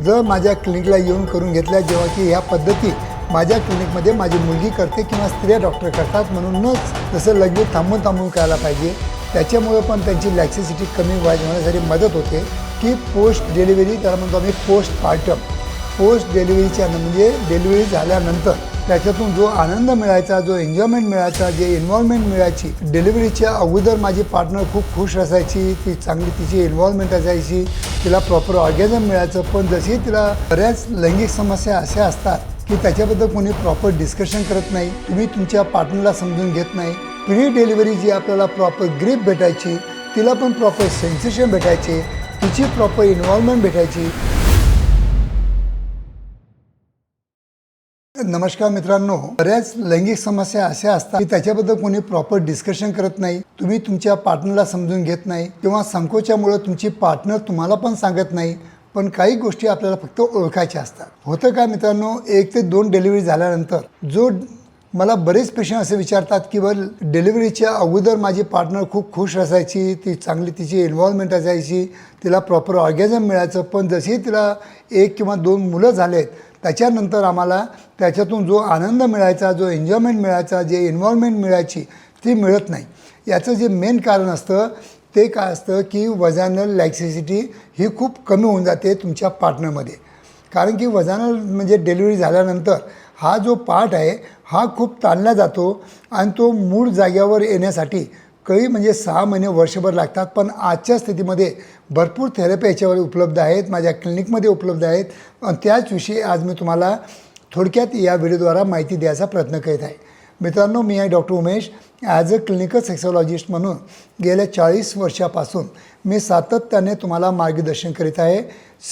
जर माझ्या क्लिनिकला येऊन करून घेतल्या, जेव्हा की ह्या पद्धती माझ्या क्लिनिकमध्ये माझी मुलगी करते किंवा स्त्रिया डॉक्टर करतात, म्हणूनच जसं लगेच थांबून करायला पाहिजे, त्याच्यामुळे पण त्यांची लॅक्सिसिटी कमी होण्यासाठी मदत होते की पोस्ट डिलिव्हरी, त्याला म्हणतो आम्ही पोस्ट डिलिव्हरीच्या म्हणजे डिलिव्हरी झाल्यानंतर त्याच्यातून जो आनंद मिळायचा, जो एन्जॉयमेंट मिळायचा, जे इन्व्हॉल्वमेंट मिळायची, डिलिव्हरीच्या अगोदर माझी पार्टनर खूप खुश असायची, ती चांगली तिची इन्व्हॉल्वमेंट असायची, तिला प्रॉपर ऑर्गॅझम मिळायचं. पण जशी तिला बऱ्याच लैंगिक समस्या अशा असतात की त्याच्याबद्दल कोणी प्रॉपर डिस्कशन करत नाही, तुम्ही तुमच्या पार्टनरला समजून घेत नाही. प्री डिलिव्हरी जी आपल्याला प्रॉपर ग्रीप भेटायची, तिला पण प्रॉपर सेन्सेशन भेटायचे, तिची प्रॉपर इन्व्हॉल्वमेंट भेटायची. नमस्कार मित्रांनो, बऱ्याच लैंगिक समस्या अशा असतात की त्याच्याबद्दल कोणी प्रॉपर डिस्कशन करत नाही, तुम्ही तुमच्या पार्टनरला समजून घेत नाही किंवा संकोचामुळे तुमची पार्टनर तुम्हाला पण सांगत नाही. पण काही गोष्टी आपल्याला फक्त ओळखायच्या असतात. होतं काय मित्रांनो, 1 ते 2 डिलिव्हरी झाल्यानंतर जो मला बरेच पेशंट असे विचारतात की डिलिव्हरीच्या अगोदर माझी पार्टनर खूप खुश असायची, ती चांगली तिची इन्व्हॉल्वमेंट असायची, तिला प्रॉपर ऑर्गॅझम मिळायचं. पण जशी तिला 1 किंवा 2 मुलं झालेत, त्याच्यानंतर आम्हाला त्याच्यातून जो आनंद मिळायचा, जो एन्जॉयमेंट मिळायचा, जे इन्व्हॉल्वमेंट मिळायची, ती मिळत नाही. याचं जे मेन कारण असतं ते काय असतं की वजानल लॅक्सिसिटी ही खूप कमी होऊन जाते तुमच्या पार्टनरमध्ये. कारण की वजानल म्हणजे डिलिव्हरी झाल्यानंतर हा जो पार्ट आहे हा खूप ताणला जातो आणि तो मूळ जाग्यावर येण्यासाठी काही म्हणजे 6 महिने वर्षभर लागतात. पण आजच्या स्थितीमध्ये भरपूर थेरपी याच्यावर उपलब्ध आहेत, माझ्या क्लिनिकमध्ये उपलब्ध आहेत. आणि त्याचविषयी आज मी तुम्हाला थोडक्यात या व्हिडिओद्वारा माहिती द्यायचा प्रयत्न करीत आहे. मित्रांनो, मी आहे doctor Umesh. As a clinical sexologist म्हणून गेल्या 40 वर्षापासून मी सातत्याने तुम्हाला मार्गदर्शन करीत आहे.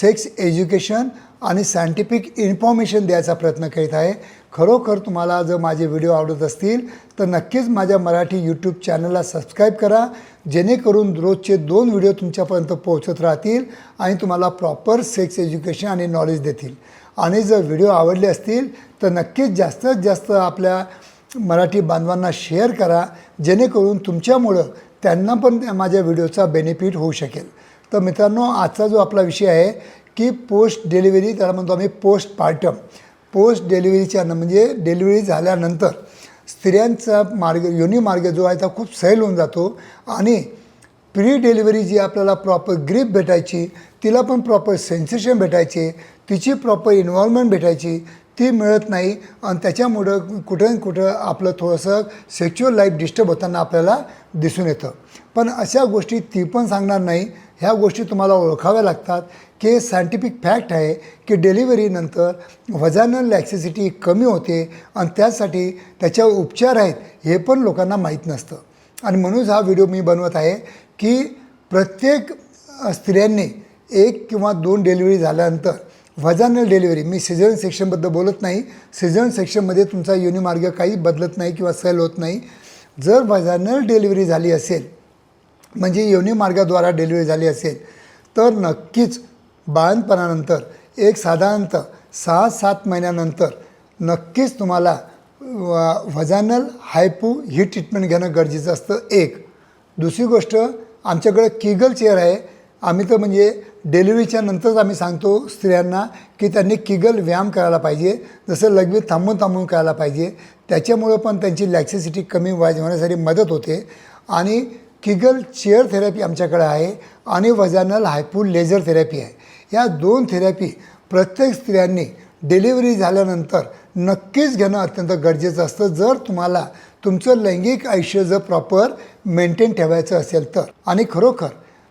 सेक्स एज्युकेशन आणि सायंटिफिक इन्फॉर्मेशन द्यायचा प्रयत्न करीत आहे. खरोखर तुम्हाला जर माझे व्हिडिओ आवडत असतील तर नक्कीच माझ्या मराठी यूट्यूब चॅनलला सबस्क्राईब करा, जेणेकरून रोजचे 2 व्हिडिओ तुमच्यापर्यंत पोहोचत राहतील आणि तुम्हाला प्रॉपर सेक्स एज्युकेशन आणि नॉलेज देतील. आणि जर व्हिडिओ आवडले असतील तर नक्कीच जास्तीत जास्त आपल्या मराठी बांधवांना शेअर करा, जेणेकरून तुमच्यामुळं त्यांना पण माझ्या व्हिडिओचा बेनिफिट होऊ शकेल. तर मित्रांनो, आजचा जो आपला विषय आहे की पोस्ट डिलिव्हरी, त्याला म्हणतो आम्ही पोस्ट डिलिव्हरीच्या म्हणजे डिलिव्हरी झाल्यानंतर स्त्रियांचा योनी मार्ग जो आहे तो खूप सैल होऊन जातो आणि प्री डिलिव्हरी जी आपल्याला प्रॉपर ग्रीप भेटायची, तिला पण प्रॉपर सेन्सेशन भेटायचे, तिची प्रॉपर इन्व्हॉल्वमेंट भेटायची, ती मिळत नाही. आणि त्याच्यामुळं कुठं आपलं थोडंसं सेक्शुअल लाईफ डिस्टर्ब होताना आपल्याला दिसून येतं. पण अशा गोष्टी ती पण सांगणार नाही. ह्या गोष्टी तुम्हाला ओळखाव्या लागतात की सायंटिफिक फॅक्ट आहे की डिलिव्हरीनंतर वजानल लॅक्सिसिटी कमी होते आणि त्यासाठी त्याच्यावर उपचार आहेत हे पण लोकांना माहीत नसतं. आणि म्हणूनच हा व्हिडिओ मी बनवत आहे की प्रत्येक स्त्रियांनी 1 किंवा 2 डिलिव्हरी झाल्यानंतर वजानल डिलिव्हरी, मी सिझेरियन सेक्शनबद्दल बोलत नाही, सिझेरियन सेक्शनमध्ये तुमचा योनिमार्ग काही बदलत नाही किंवा सैल होत नाही. जर वजानल डिलिव्हरी झाली असेल म्हणजे योनिमार्गाद्वारा डिलिव्हरी झाली असेल तर नक्कीच बाळंतपणानंतर एक साधारणतः 6-7 महिन्यानंतर नक्कीच तुम्हाला वजानल हायपो ही ट्रीटमेंट घेणं गरजेचं असतं. एक दुसरी गोष्ट, आमच्याकडे किगल चेअर आहे. आम्ही तर म्हणजे डिलिव्हरीच्या नंतरच आम्ही सांगतो स्त्रियांना की त्यांनी किगल व्यायाम करायला पाहिजे, जसं लगेच थांबून करायला पाहिजे. त्याच्यामुळं पण त्यांची लॅक्सिसिटी कमी होण्यासाठी मदत होते. आणि किगल चेअर थेरपी आमच्याकडे आहे आणि वजानल हायपो लेझर थेरपी आहे. या 2 थेरपी प्रत्येक स्त्रियांनी डिलिव्हरी झाल्यानंतर नक्कीच घेणं अत्यंत गरजेचं असतं, जर तुम्हाला तुमचं लैंगिक आयुष्य जर प्रॉपर मेंटेन ठेवायचं असेल तर. आणि खरोखर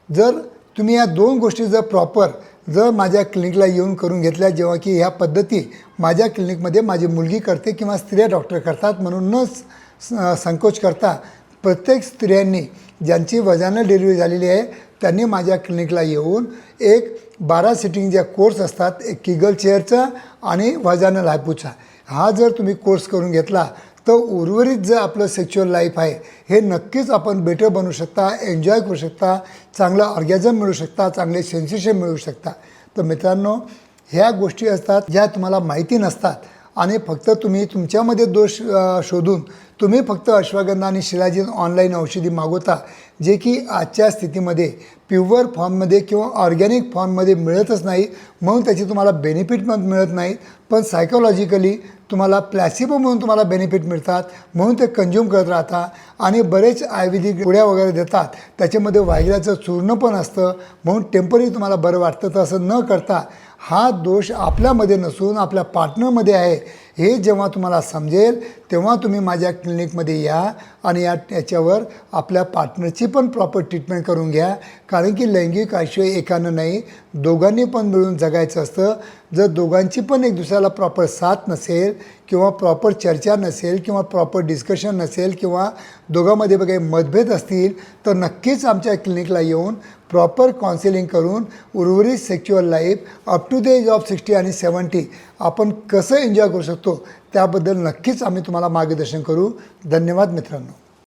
जर तुम्ही या 2 गोष्टी जर माझ्या क्लिनिकला येऊन करून घेतल्या, जेव्हा की ह्या पद्धती माझ्या क्लिनिकमध्ये माझी मुलगी करते किंवा स्त्रिया डॉक्टर करतात, म्हणूनच संकोच करता प्रत्येक स्त्रियांनी ज्यांची वजानल डिलिव्हरी झालेली आहे त्यांनी माझ्या क्लिनिकला येऊन एक 12 सिटिंगच्या कोर्स असतात, एक किगल चेअरचा आणि वजानल हायपोचा, हा जर तुम्ही कोर्स करून घेतला तर उर्वरित जे आपलं सेक्शुअल लाईफ आहे हे नक्कीच आपण बेटर बनवू शकता, एन्जॉय करू शकता, चांगलं ऑर्गॅझम मिळू शकता, चांगले सेन्सेशन मिळू शकता. तर मित्रांनो, ह्या गोष्टी असतात ज्या तुम्हाला माहिती नसतात आणि फक्त तुम्ही तुमच्यामध्ये दोष शोधून तुम्ही फक्त अश्वगंधा आणि शिलाजीत ऑनलाईन औषधी मागवता, जे की आजच्या स्थितीमध्ये प्युअर फॉर्ममध्ये किंवा ऑर्गॅनिक फॉर्ममध्ये मिळतच नाही, म्हणून त्याची तुम्हाला बेनिफिट मिळत नाही, पण सायकोलॉजिकली तुम्हाला प्लॅसिबो म्हणून तुम्हाला बेनिफिट मिळतात, म्हणून ते कंझ्युम करत राहता. आणि बरेच आयुर्वेदिक गोळ्या वगैरे देतात, त्याच्यामध्ये वाहिल्याचं चूर्ण पण असतं, म्हणून टेम्पररी तुम्हाला बरं वाटतं. तर असं न करता हा दोष आपल्यामध्ये नसून आपल्या पार्टनरमध्ये आहे हे जेव्हा तुम्हाला समजेल, तेव्हा तुम्ही माझ्या क्लिनिकमध्ये या आणि याच्यावर आपल्या पार्टनरची पण प्रॉपर ट्रीटमेंट करून घ्या. कारण की लैंगिक आयुष्य एकानं नाही, दोघांनी पण मिळून जगायचं असतं. जर दोघांची पण एक दुसऱ्याला प्रॉपर साथ नसेल किंवा प्रॉपर चर्चा नसेल किंवा प्रॉपर डिस्कशन नसेल किंवा दोघांमध्ये काही मतभेद असतील, तर नक्कीच आमच्या क्लिनिकला येऊन प्रॉपर काउन्सिलिंग करून उर्वरित sexual life up to the age of 60 आणि 70 आपण कसं एन्जॉय करू शकतो त्याबद्दल नक्कीच आम्ही तुम्हाला मार्गदर्शन करू. धन्यवाद मित्रांनो.